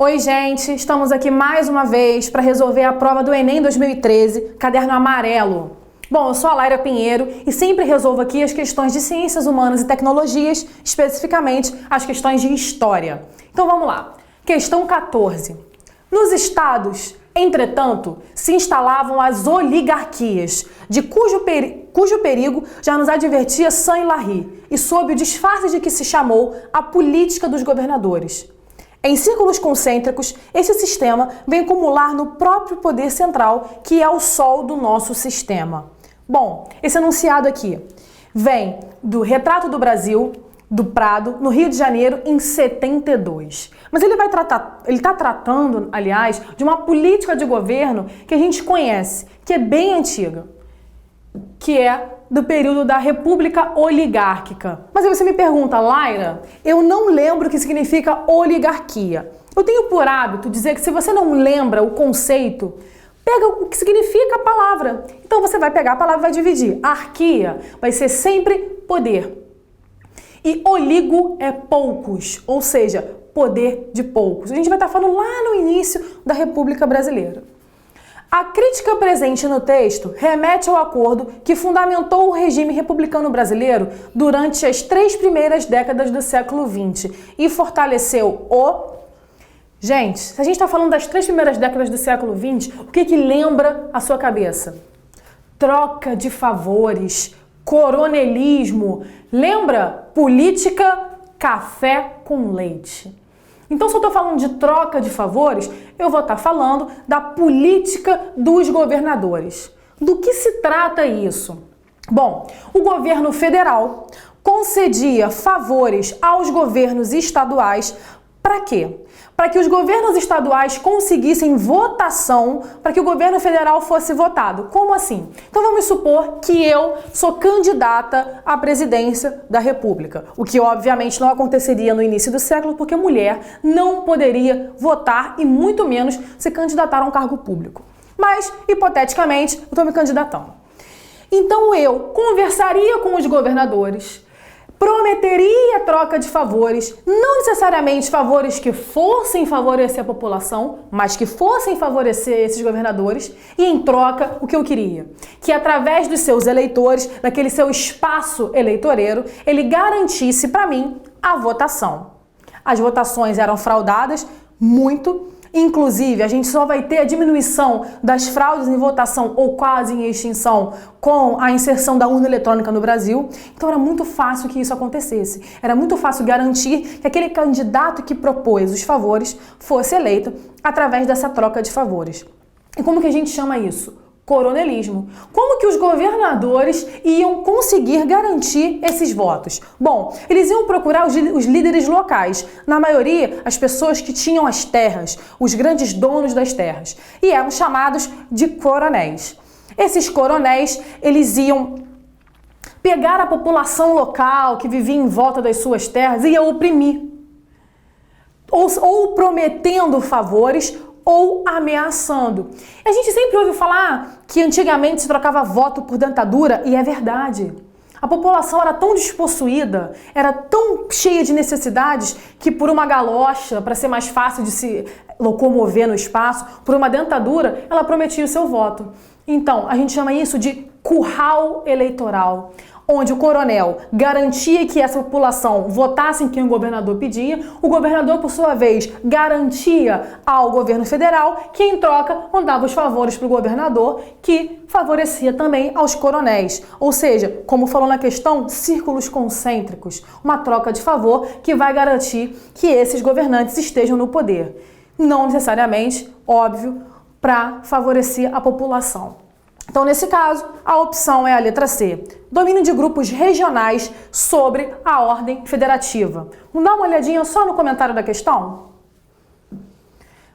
Oi, gente! Estamos aqui mais uma vez para resolver a prova do Enem 2013, caderno amarelo. Bom, eu sou a Laira Pinheiro e sempre resolvo aqui as questões de ciências humanas e tecnologias, especificamente as questões de história. Então vamos lá. Questão 14. Nos estados, entretanto, se instalavam as oligarquias, de cujo perigo já nos advertia Saint-Hilaire, e sob o disfarce de que se chamou a política dos governadores. Em círculos concêntricos, esse sistema vem acumular no próprio poder central, que é o sol do nosso sistema. Bom, esse enunciado aqui vem do Retrato do Brasil, do Prado, no Rio de Janeiro, em 72. Mas ele está tratando, aliás, de uma política de governo que a gente conhece, que é bem antiga, que é do período da República Oligárquica. Mas aí você me pergunta, Laira, eu não lembro o que significa oligarquia. Eu tenho por hábito dizer que se você não lembra o conceito, pega o que significa a palavra. Então você vai pegar a palavra e vai dividir. Arquia vai ser sempre poder. E oligo é poucos, ou seja, poder de poucos. A gente vai estar falando lá no início da República Brasileira. A crítica presente no texto remete ao acordo que fundamentou o regime republicano brasileiro durante as 3 primeiras décadas do século XX e fortaleceu o... Gente, se a gente está falando das 3 primeiras décadas do século XX, o que lembra a sua cabeça? Troca de favores, coronelismo, lembra? Política, café com leite. Então, se eu estou falando de troca de favores, eu vou estar falando da política dos governadores. Do que se trata isso? Bom, o governo federal concedia favores aos governos estaduais. Para quê? Para que os governos estaduais conseguissem votação para que o governo federal fosse votado. Como assim? Então vamos supor que eu sou candidata à presidência da República, o que obviamente não aconteceria no início do século, porque mulher não poderia votar e muito menos se candidatar a um cargo público. Mas, hipoteticamente, eu estou me candidatando. Então eu conversaria com os governadores, prometeria troca de favores, não necessariamente favores que fossem favorecer a população, mas que fossem favorecer esses governadores, e em troca, o que eu queria? Que através dos seus eleitores, daquele seu espaço eleitoreiro, ele garantisse para mim a votação. As votações eram fraudadas muito. Inclusive, a gente só vai ter a diminuição das fraudes em votação ou quase em extinção com a inserção da urna eletrônica no Brasil. Então era muito fácil que isso acontecesse. Era muito fácil garantir que aquele candidato que propôs os favores fosse eleito através dessa troca de favores. E como que a gente chama isso? Coronelismo. Como que os governadores iam conseguir garantir esses votos? Bom, eles iam procurar os líderes locais, na maioria as pessoas que tinham as terras, os grandes donos das terras, e eram chamados de coronéis. Esses coronéis, eles iam pegar a população local que vivia em volta das suas terras e ia oprimir, ou prometendo favores, ou ameaçando. A gente sempre ouve falar que antigamente se trocava voto por dentadura, e é verdade. A população era tão despossuída, era tão cheia de necessidades, que por uma galocha, para ser mais fácil de se locomover no espaço, por uma dentadura, ela prometia o seu voto. Então, a gente chama isso de curral eleitoral, onde o coronel garantia que essa população votasse em quem o governador pedia, o governador, por sua vez, garantia ao governo federal, que em troca mandava os favores para o governador, que favorecia também aos coronéis. Ou seja, como falou na questão, círculos concêntricos, uma troca de favor que vai garantir que esses governantes estejam no poder. Não necessariamente, óbvio, para favorecer a população. Então, nesse caso, a opção é a letra C. Domínio de grupos regionais sobre a ordem federativa. Vamos dar uma olhadinha só no comentário da questão?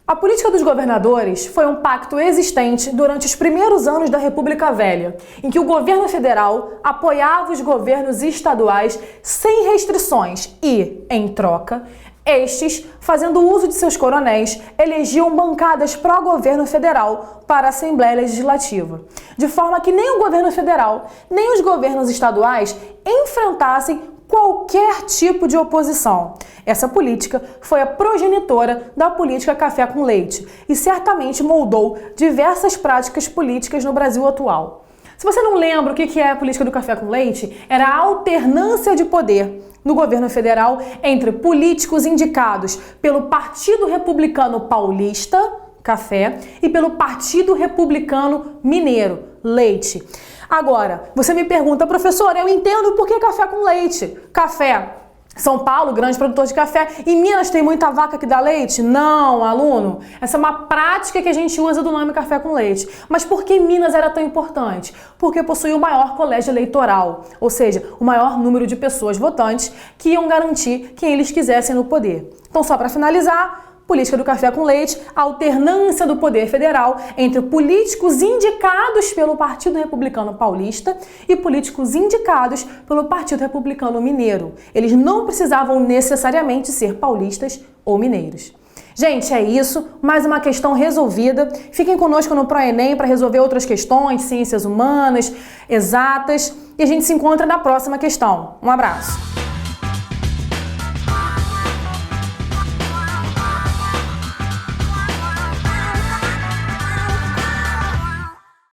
A política dos governadores foi um pacto existente durante os primeiros anos da República Velha, em que o governo federal apoiava os governos estaduais sem restrições e, em troca, estes, fazendo uso de seus coronéis, elegiam bancadas pró-governo federal para a Assembleia Legislativa, de forma que nem o governo federal, nem os governos estaduais enfrentassem qualquer tipo de oposição. Essa política foi a progenitora da política café com leite e certamente moldou diversas práticas políticas no Brasil atual. Se você não lembra o que é a política do café com leite, era a alternância de poder no governo federal entre políticos indicados pelo Partido Republicano Paulista, café, e pelo Partido Republicano Mineiro, leite. Agora, você me pergunta, professora, eu entendo por que café com leite. Café, São Paulo, grande produtor de café, e Minas tem muita vaca que dá leite? Não, aluno. Essa é uma prática que a gente usa do nome café com leite. Mas por que Minas era tão importante? Porque possuía o maior colégio eleitoral, ou seja, o maior número de pessoas votantes que iam garantir quem eles quisessem no poder. Então, só para finalizar, política do café com leite, a alternância do poder federal entre políticos indicados pelo Partido Republicano Paulista e políticos indicados pelo Partido Republicano Mineiro. Eles não precisavam necessariamente ser paulistas ou mineiros. Gente, é isso. Mais uma questão resolvida. Fiquem conosco no ProEnem para resolver outras questões, ciências humanas, exatas. E a gente se encontra na próxima questão. Um abraço!